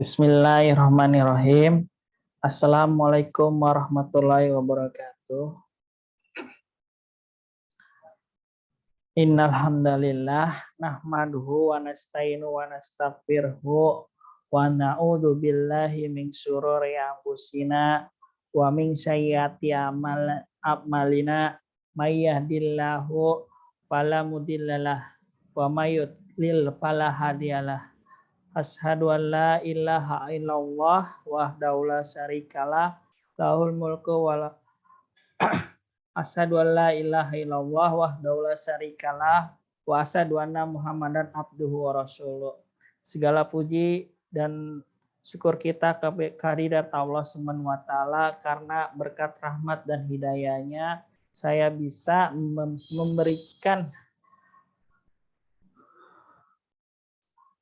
Bismillahirrahmanirrahim. Assalamualaikum warahmatullahi wabarakatuh. Innal hamdalillah nahmaduhu wa nasta'inu wa nastaghfiruhu wa na'udzu billahi min syururi anfusina wa min sayyiati a'malina may yahdihillahu fala mudhillalah wa may yudlil fala hadiyalah. Asyhadu an la ilaha illallah wahdahu la syarikalah lahul mulku wa asyhadu an la ilaha illallah wahdahu la syarikalah wa asyhadu anna Muhammadan abduhu wa rasuluh. Segala puji dan syukur kita kehadirat Allah Subhanahu wa taala karena berkat rahmat dan hidayahnya saya bisa memberikan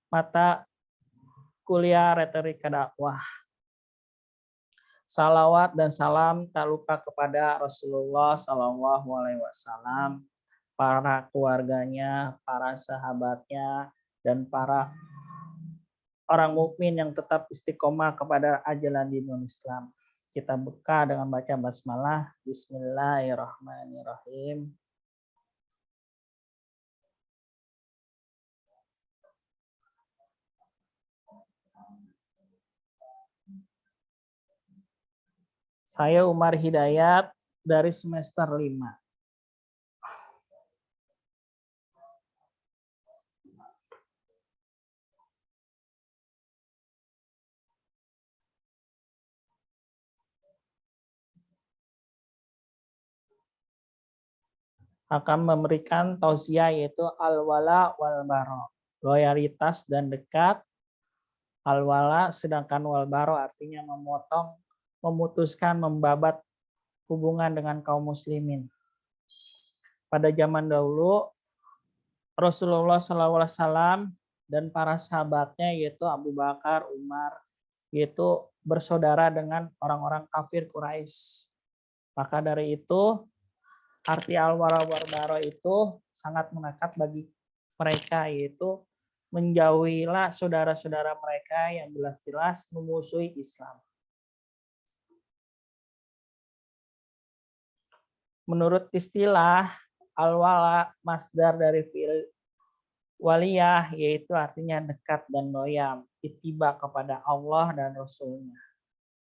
mata kuliah retorika dakwah. Salawat dan salam tak lupa kepada Rasulullah Shallallahu Alaihi Wasallam, para keluarganya, para sahabatnya, dan para orang mukmin yang tetap istiqomah kepada ajaran dinul Islam. Kita buka dengan baca basmalah. Bismillahirrahmanirrahim. Saya Umar Hidayat dari semester 5. Akan memberikan tausiah yaitu al-wala wal bara, loyalitas dan dekat. Al-wala sedangkan wal bara artinya memotong, memutuskan, membabat hubungan dengan kaum muslimin. Pada zaman dahulu Rasulullah SAW dan para sahabatnya yaitu Abu Bakar, Umar, yaitu bersaudara dengan orang-orang kafir Quraisy. Maka dari itu arti al-wala wal bara itu sangat melekat bagi mereka, yaitu menjauhilah saudara-saudara mereka yang jelas-jelas memusuhi Islam. Menurut istilah al-wala masdar dari fi'il waliyah, yaitu artinya dekat dan loyal, ittiba kepada Allah dan Rasulnya.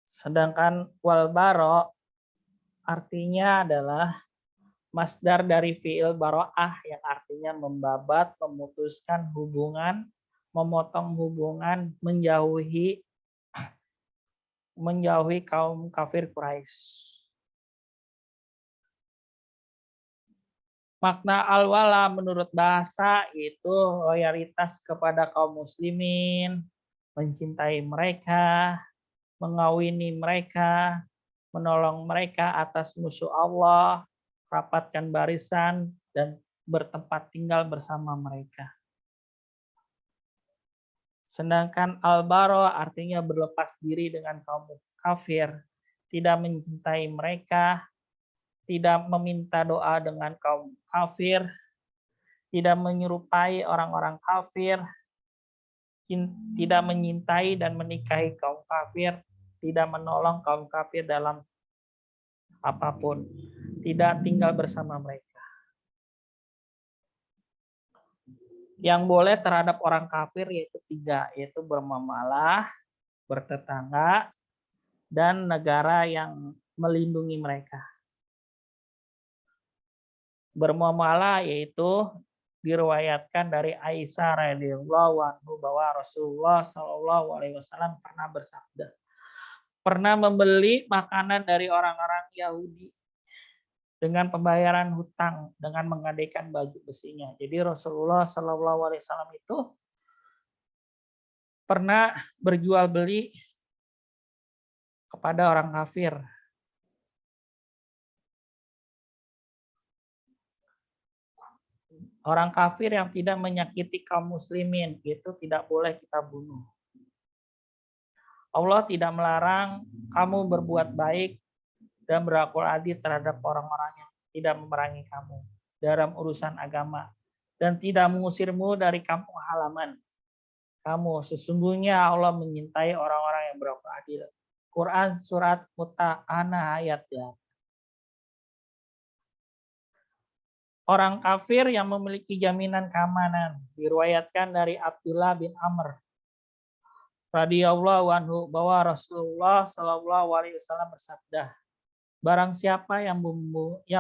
Sedangkan wal bara artinya adalah masdar dari fi'il baro'ah yang artinya membabat, memutuskan hubungan, memotong hubungan, menjauhi kaum kafir Quraisy. Makna al-wala menurut bahasa itu loyalitas kepada kaum muslimin, mencintai mereka, mengawini mereka, menolong mereka atas musuh Allah, rapatkan barisan, dan bertempat tinggal bersama mereka. Sedangkan al-bara artinya berlepas diri dengan kaum kafir, tidak mencintai mereka, tidak meminta doa dengan kaum kafir, tidak menyerupai orang-orang kafir, tidak menyintai dan menikahi kaum kafir, tidak menolong kaum kafir dalam apapun, tidak tinggal bersama mereka. Yang boleh terhadap orang kafir yaitu 3, yaitu bermuamalah, bertetangga, dan negara yang melindungi mereka. Bermuamalah yaitu diriwayatkan dari Aisyah radhiyallahu anhu bahwa Rasulullah Shallallahu Alaihi Wasallam pernah bersabda, pernah membeli makanan dari orang-orang Yahudi dengan pembayaran hutang dengan menggadaikan baju besinya. Jadi Rasulullah Shallallahu Alaihi Wasallam itu pernah berjual beli kepada orang kafir. Orang kafir yang tidak menyakiti kaum muslimin itu tidak boleh kita bunuh. Allah tidak melarang kamu berbuat baik dan berlaku adil terhadap orang-orang yang tidak memerangi kamu dalam urusan agama dan tidak mengusirmu dari kampung halaman. kamu. Sesungguhnya Allah menyintai orang-orang yang berlaku adil. Quran surat Muta'ana ayat 8. Orang kafir yang memiliki jaminan keamanan. Diriwayatkan dari Abdullah bin Amr radhiyallahu anhu bahwa Rasulullah Shallallahu alaihi wasallam bersabda, barang siapa yang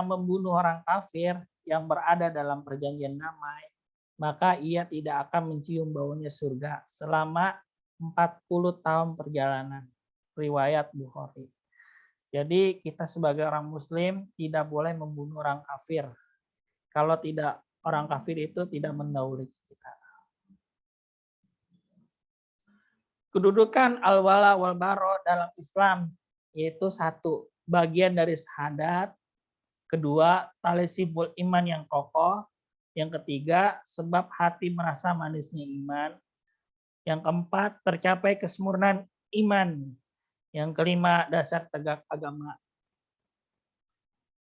membunuh orang kafir yang berada dalam perjanjian damai, maka ia tidak akan mencium baunya surga selama 40 tahun perjalanan. Riwayat Bukhari. Jadi kita sebagai orang muslim tidak boleh membunuh orang kafir. Kalau tidak, orang kafir itu tidak mendahului kita. Kedudukan al-wala wal bara dalam Islam yaitu satu, bagian dari syahadat. Kedua, tali simpul iman yang kokoh. Yang ketiga, sebab hati merasa manisnya iman. Yang keempat, tercapai kesempurnaan iman. Yang kelima, dasar tegak agama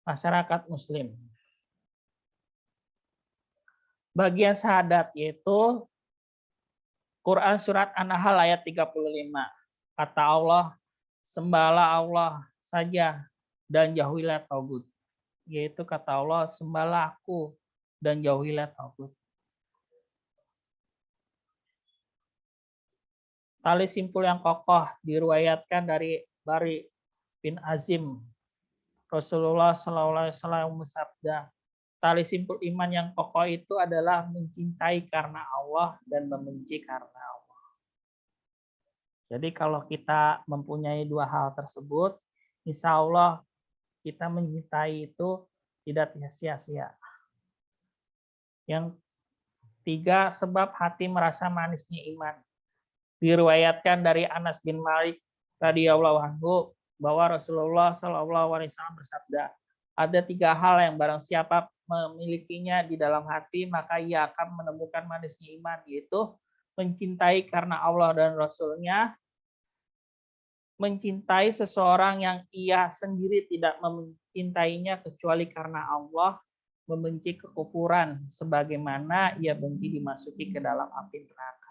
masyarakat muslim. Bagian syahadat yaitu Quran surat An-Nahl ayat 35. Kata Allah, sembahlah Allah saja dan jauhilah tagut. Yaitu kata Allah, sembahlah aku dan jauhilah tagut. Tali simpul yang kokoh diriwayatkan dari Bari bin Azim. Rasulullah SAW bersabda, tali simpul iman yang kokoh itu adalah mencintai karena Allah dan membenci karena Allah. Jadi kalau kita mempunyai dua hal tersebut, insya Allah kita mencintai itu tidak sia-sia. Yang tiga, sebab hati merasa manisnya iman. Diriwayatkan dari Anas bin Malik radhiyallahu anhu bahwa Rasulullah SAW bersabda, ada tiga hal yang barang siapa memilikinya di dalam hati, maka ia akan menemukan manisnya iman, yaitu mencintai karena Allah dan Rasul-Nya, mencintai seseorang yang ia sendiri tidak mencintainya kecuali karena Allah, membenci kekufuran sebagaimana ia benci dimasuki ke dalam api neraka.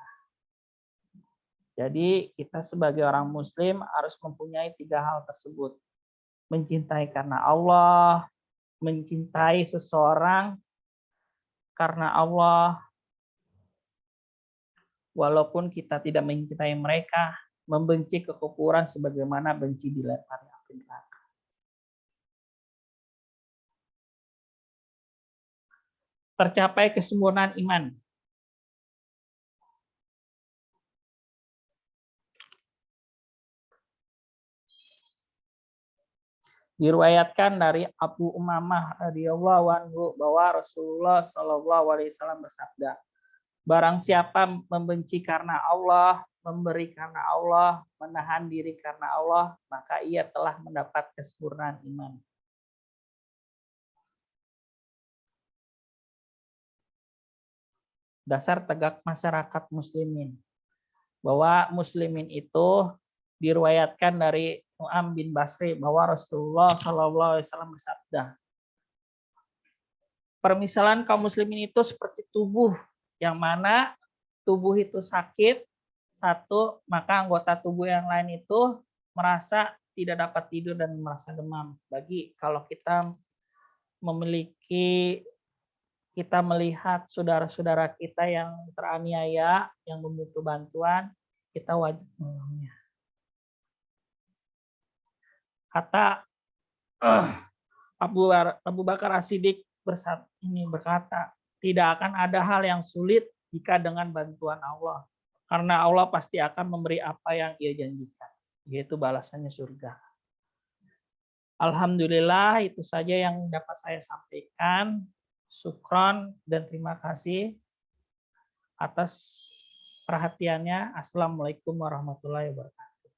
Jadi kita sebagai orang muslim harus mempunyai tiga hal tersebut. Mencintai karena Allah, mencintai seseorang karena Allah, walaupun kita tidak mencintai mereka, membenci kekufuran sebagaimana benci dilemparnya api neraka. Tercapai kesempurnaan iman. Diriwayatkan dari Abu Umamah radhiyallahu anhu bahwa Rasulullah SAW bersabda, barang siapa membenci karena Allah, memberi karena Allah, menahan diri karena Allah, maka ia telah mendapat kesempurnaan iman. Dasar tegak masyarakat muslimin. Bahwa muslimin itu diriwayatkan dari Nu'am bin Basri bahwa Rasulullah SAW bersabda, permisalan kaum muslimin itu seperti tubuh, yang mana tubuh itu sakit, satu, maka anggota tubuh yang lain itu merasa tidak dapat tidur dan merasa demam. Bagi kalau kita melihat saudara-saudara kita yang teraniaya, yang membutuh bantuan, kita wajib menolongnya. Kata Abu Bakar As-Siddiq berkata, tidak akan ada hal yang sulit jika dengan bantuan Allah. Karena Allah pasti akan memberi apa yang ia janjikan, yaitu balasannya surga. Alhamdulillah, itu saja yang dapat saya sampaikan. Syukron dan terima kasih atas perhatiannya. Assalamualaikum warahmatullahi wabarakatuh.